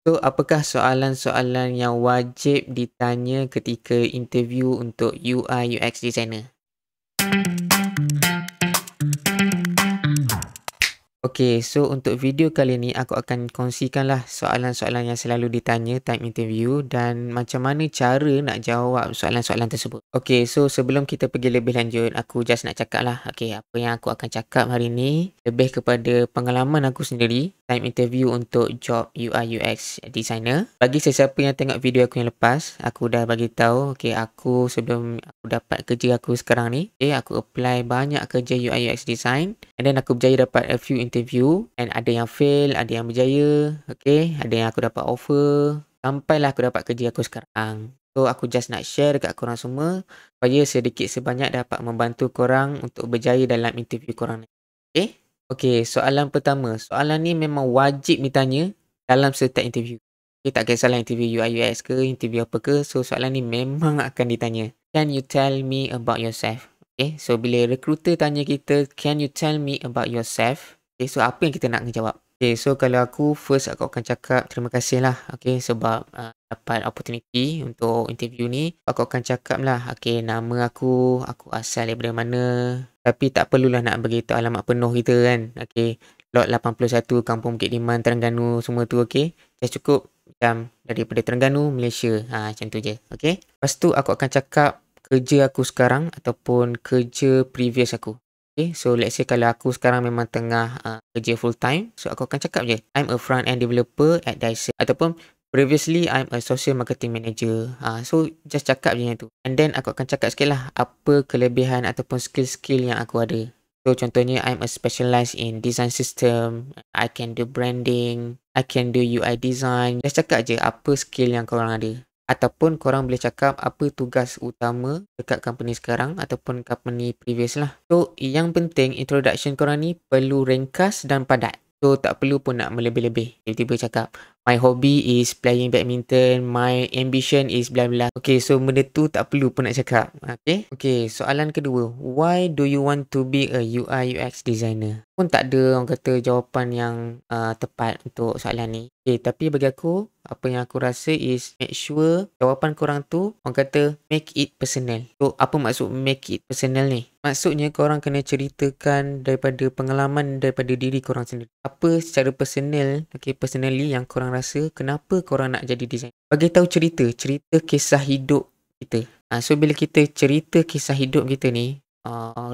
So, apakah soalan-soalan yang wajib ditanya ketika interview untuk UI UX designer? Okey, so untuk video kali ni aku akan kongsikanlah soalan-soalan yang selalu ditanya time interview dan macam mana cara nak jawab soalan-soalan tersebut. Okey, so sebelum kita pergi lebih lanjut, aku just nak cakap lah. Okey, apa yang aku akan cakap hari ni lebih kepada pengalaman aku sendiri time interview untuk job UI UX designer. Bagi sesiapa yang tengok video aku yang lepas, aku dah bagi tahu okey, aku sebelum aku dapat kerja aku sekarang ni, aku apply banyak kerja UI UX design and then aku berjaya dapat a few interview and ada yang fail, ada yang berjaya, okay, ada yang aku dapat offer sampailah aku dapat kerja aku sekarang. So aku just nak share dekat korang semua supaya sedikit sebanyak dapat membantu korang untuk berjaya dalam interview korang ni. Okay? Okay, soalan pertama. Soalan ni memang wajib ditanya dalam setiap interview. Okay, tak kisahlah interview UI UX ke, interview apa ke. So soalan ni memang akan ditanya. Can you tell me about yourself? Okay, so bila recruiter tanya kita, can you tell me about yourself? Okay, so apa yang kita nak jawab? Okay, so kalau aku, first aku akan cakap terima kasih lah. Okay, sebab dapat opportunity untuk interview ni. Aku akan cakap lah, okay, nama aku asal daripada mana. Tapi tak perlulah nak beritahu alamat penuh kita kan. Okay, Lot 81, Kampung Bukit Liman, Terengganu, semua tu okay. Just cukup macam daripada Terengganu, Malaysia. Macam tu je, okay. Lepas tu aku akan cakap kerja aku sekarang ataupun kerja previous aku. Okay, so let's say kalau aku sekarang memang tengah kerja full time, so aku akan cakap je, I'm a front end developer at Dyson. Ataupun previously I'm a social marketing manager. So just cakap je yang tu. And then aku akan cakap sikit lah apa kelebihan ataupun skill-skill yang aku ada. So contohnya I'm a specialized in design system, I can do branding, I can do UI design. Just cakap je apa skill yang korang ada. Ataupun korang boleh cakap apa tugas utama dekat company sekarang ataupun company previous lah. So, yang penting introduction korang ni perlu ringkas dan padat. So, tak perlu pun nak melebih-lebih. Tiba-tiba cakap, my hobby is playing badminton, my ambition is bla bla. Okay, so benda tu tak perlu pun nak cakap. Okay, soalan kedua. Why do you want to be a UI UX designer? Pun tak ada orang kata jawapan yang tepat untuk soalan ni. Okay, tapi bagi aku, apa yang aku rasa is make sure jawapan korang tu orang kata make it personal. So, apa maksud make it personal ni? Maksudnya korang kena ceritakan daripada pengalaman daripada diri korang sendiri. Apa secara personal, okay, personally yang korang rasa kenapa korang nak jadi designer. Bagi tahu cerita kisah hidup kita. So, bila kita cerita kisah hidup kita ni,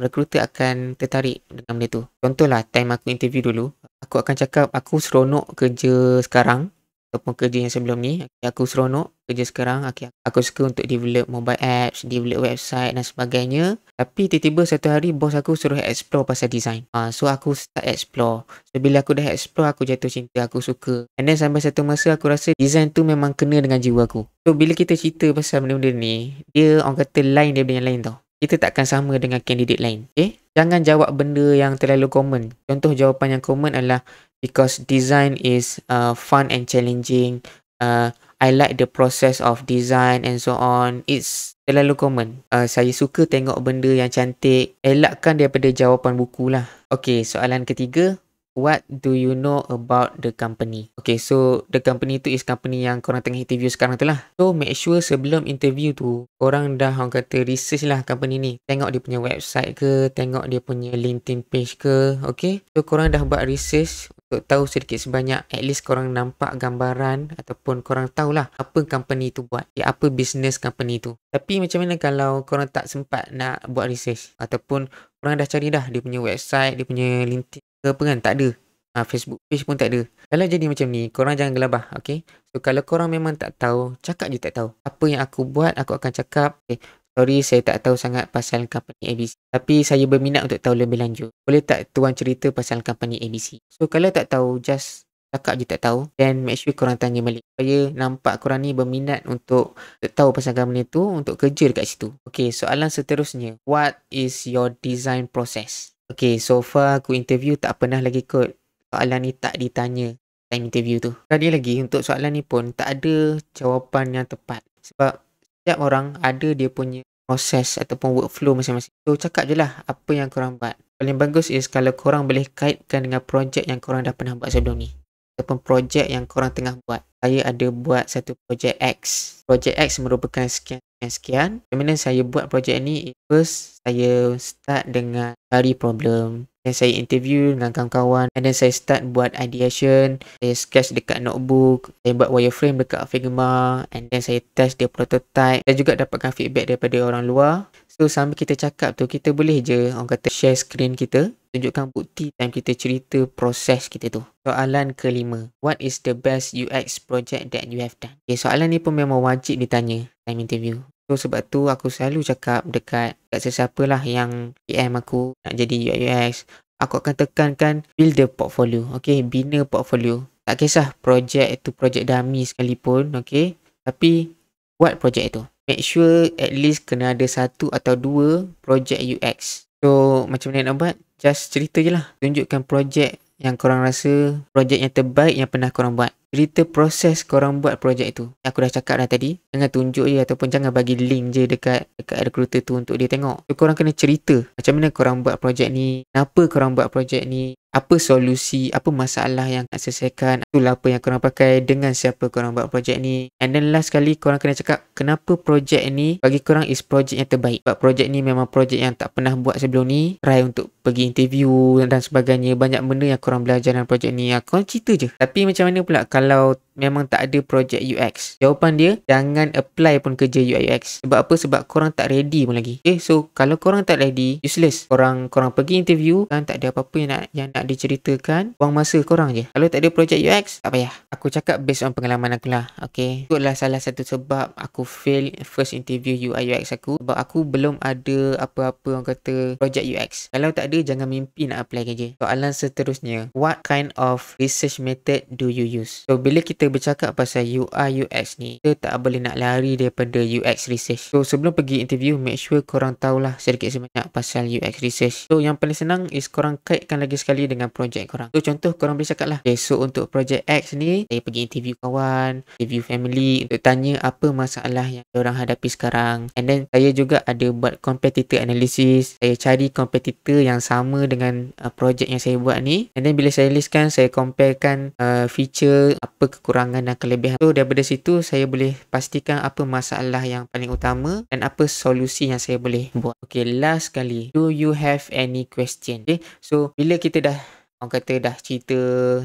recruiter akan tertarik dengan benda tu. Contohlah, time aku interview dulu, aku akan cakap aku seronok kerja sekarang ataupun kerja yang sebelum ni. Aku seronok kerja sekarang. Aku suka untuk develop mobile apps, develop website dan sebagainya. Tapi tiba-tiba satu hari bos aku suruh explore pasal design. So aku start explore. So bila aku dah explore, aku jatuh cinta, aku suka. And then sampai satu masa aku rasa design tu memang kena dengan jiwa aku. So bila kita cerita pasal benda-benda ni, dia orang kata lain daripada yang lain tau. Kita takkan sama dengan kandidat lain. Okay? Jangan jawab benda yang terlalu common. Contoh jawapan yang common adalah because design is fun and challenging. I like the process of design and so on. It's terlalu common. Saya suka tengok benda yang cantik. Elakkan daripada jawapan buku lah. Okay, soalan ketiga. What do you know about the company? Okay, so the company tu is company yang korang tengah interview sekarang tu lah. So, make sure sebelum interview tu, korang dah orang kata research lah company ni. Tengok dia punya website ke, tengok dia punya LinkedIn page ke, okay? So, korang dah buat research untuk tahu sedikit sebanyak, at least korang nampak gambaran ataupun korang tahulah apa company tu buat. Apa business company tu. Tapi macam mana kalau korang tak sempat nak buat research ataupun korang dah cari dah dia punya website, dia punya LinkedIn ke apa kan, tak ada. Facebook page pun tak ada. Kalau jadi macam ni, korang jangan gelabah, okay? So, kalau korang memang tak tahu, cakap je tak tahu. Apa yang aku buat, aku akan cakap, okay, sorry saya tak tahu sangat pasal company ABC. Tapi saya berminat untuk tahu lebih lanjut. Boleh tak tuan cerita pasal company ABC? So, kalau tak tahu, just cakap je tak tahu. Then, make sure korang tanya balik. Supaya nampak korang ni berminat untuk tahu pasal company tu, untuk kerja dekat situ. Okay, soalan seterusnya. What is your design process? Okay, so far aku interview tak pernah lagi kot soalan ni tak ditanya time interview tu. Tadi lagi untuk soalan ni pun tak ada jawapan yang tepat. Sebab setiap orang ada dia punya proses ataupun workflow masing-masing. So cakap je lah apa yang korang buat. Paling bagus is kalau korang boleh kaitkan dengan projek yang korang dah pernah buat sebelum ni. Ataupun projek yang korang tengah buat. saya ada buat satu projek X. Projek X merupakan sekian. Macam mana saya buat projek ni? First, saya start dengan cari problem. Dan saya interview dengan kawan-kawan. And then saya start buat ideation. Saya sketch dekat notebook. Saya buat wireframe dekat Figma. And then saya test dia prototype. Saya juga dapatkan feedback daripada orang luar. So sambil kita cakap tu, kita boleh je orang kata share screen kita. Tunjukkan bukti time kita cerita proses kita tu. Soalan kelima. What is the best UX project that you have done? Okay, soalan ni pun memang wajib ditanya time interview. So sebab tu aku selalu cakap dekat sesiapa lah yang PM aku nak jadi UI UX, aku akan tekankan build the portfolio. Okay, bina portfolio. Tak kisah projek itu projek dummy sekalipun, okay, tapi buat projek itu. Make sure at least kena ada 1 atau 2 projek UX. So macam mana nak buat? Just cerita je lah. Tunjukkan projek yang korang rasa projek yang terbaik yang pernah korang buat. Cerita proses korang buat projek tu. Aku dah cakap dah tadi. Jangan tunjuk je ataupun jangan bagi link je dekat recruiter tu untuk dia tengok. So korang kena cerita macam mana korang buat projek ni, kenapa korang buat projek ni, apa solusi, apa masalah yang nak selesaikan, tool apa yang korang pakai, dengan siapa korang buat projek ni. And then last sekali korang kena cakap kenapa projek ni bagi korang is projek yang terbaik. Sebab projek ni memang projek yang tak pernah buat sebelum ni. Try untuk pergi interview dan sebagainya. Banyak benda yang korang belajar dalam projek ni. Korang cerita je. Tapi macam mana pula kalau memang tak ada projek UX? Jawapan dia, jangan apply pun kerja UI UX. Sebab apa? Sebab korang tak ready pun lagi. Okay, so kalau korang tak ready, useless. Korang pergi interview kan tak ada apa-apa yang nak diceritakan, buang masa korang je. Kalau tak ada projek UX, tak payah. Aku cakap based on pengalaman aku lah. Okay, itulah salah satu sebab aku fail first interview UI UX aku. Sebab aku belum ada apa-apa orang kata projek UX. Kalau tak ada, jangan mimpi nak apply kerja. Soalan seterusnya, what kind of research method do you use? So bila kita bercakap pasal UI UX ni, kita tak boleh nak lari daripada UX research. So sebelum pergi interview, make sure korang tahulah sedikit sebanyak pasal UX research. So yang paling senang is korang kaitkan lagi sekali dengan projek korang. So contoh korang boleh cakap lah, okay, so untuk projek X ni, saya pergi interview kawan, interview family untuk tanya apa masalah yang diorang hadapi sekarang. And then saya juga ada buat competitor analysis. Saya cari competitor yang sama dengan projek yang saya buat ni. And then bila saya listkan, saya comparekan feature, apa kekurangan dan kelebihan. So daripada situ saya boleh pastikan apa masalah yang paling utama dan apa solusi yang saya boleh buat. Okay, last kali, do you have any question? Okay, so bila kita dah orang kata dah cerita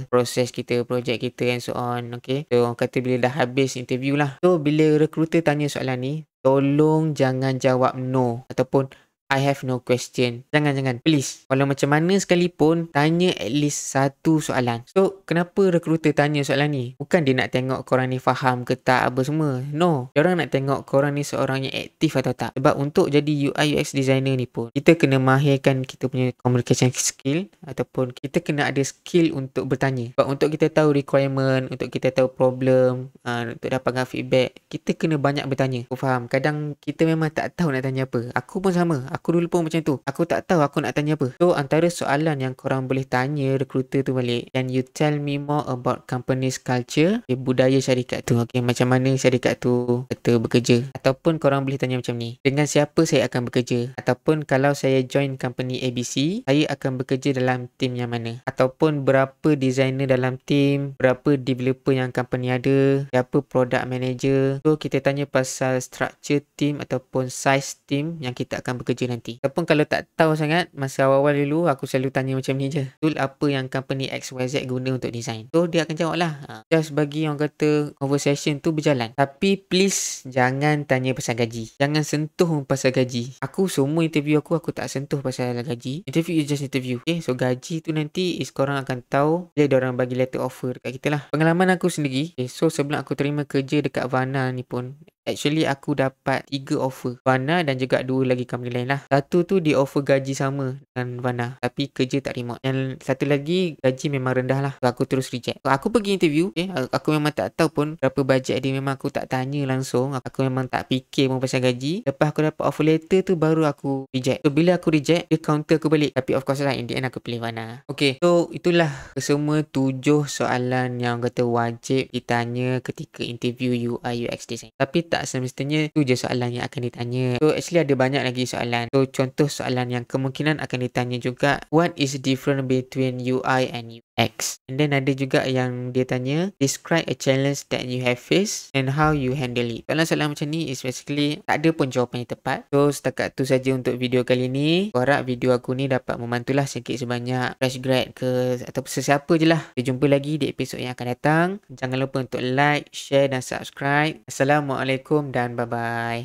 proses kita, projek kita and so on. Okay, so orang kata bila dah habis interview lah. So bila recruiter tanya soalan ni, tolong jangan jawab no ataupun I have no question. Jangan. Please. Walau macam mana sekalipun, tanya at least 1 soalan. So, kenapa recruiter tanya soalan ni? Bukan dia nak tengok korang ni faham ke tak apa semua. No. Diorang nak tengok korang ni seorang yang aktif atau tak. Sebab untuk jadi UI UX designer ni pun, kita kena mahirkan kita punya communication skill ataupun kita kena ada skill untuk bertanya. Sebab untuk kita tahu requirement, untuk kita tahu problem, untuk dapatkan feedback, kita kena banyak bertanya. Aku faham. Kadang kita memang tak tahu nak tanya apa. Aku pun sama. Aku dulu pun macam tu. Aku tak tahu aku nak tanya apa. So, antara soalan yang korang boleh tanya recruiter tu balik, can you tell me more about company's culture? Okay, budaya syarikat tu. Okay, macam mana syarikat tu kata bekerja? Ataupun korang boleh tanya macam ni, dengan siapa saya akan bekerja? Ataupun kalau saya join company ABC, saya akan bekerja dalam team yang mana? Ataupun berapa designer dalam team? Berapa developer yang company ada? Siapa product manager? So, kita tanya pasal structure team ataupun size team yang kita akan bekerja nanti. Ataupun kalau tak tahu sangat, masa awal-awal dulu aku selalu tanya macam ni je, tool apa yang company XYZ guna untuk design? So dia akan jawab lah. Just bagi orang kata conversation tu berjalan. Tapi please jangan tanya pasal gaji. Jangan sentuh pasal gaji. Aku semua interview aku tak sentuh pasal gaji. Interview is just interview. Okay, so gaji tu nanti is korang akan tahu bila diorang bagi letter offer dekat kita lah. Pengalaman aku sendiri, okay, so sebelum aku terima kerja dekat Vana ni pun, actually aku dapat 3 offer. Vana dan juga 2 lagi company lain lah. Satu tu dia offer gaji sama dengan Vana, tapi kerja tak remote. Yang satu lagi gaji memang rendah lah. So, aku terus reject. So, aku pergi interview, okay, aku memang tak tahu pun berapa bajet dia. Memang aku tak tanya langsung. Aku memang tak fikir pun pasal gaji. Lepas aku dapat offer letter tu, baru aku reject. So bila aku reject, dia counter aku balik. Tapi of course lah, in the end aku pilih Vana. Okay, so itulah semua 7 soalan yang kata wajib ditanya ketika interview UI UX design. Tapi tak semestinya tu je soalan yang akan ditanya. So actually ada banyak lagi soalan. So contoh soalan yang kemungkinan akan ditanya juga, what is different between UI and UX? X. And then ada juga yang dia tanya, describe a challenge that you have faced and how you handle it. Soalan-soalan macam ni is basically tak ada pun jawapan yang tepat. So setakat tu saja untuk video kali ni. Aku harap video aku ni dapat membantulah sedikit sebanyak fresh grad ke ataupun sesiapa je lah. Kita jumpa lagi di episod yang akan datang. Jangan lupa untuk like, share dan subscribe. Assalamualaikum dan bye-bye.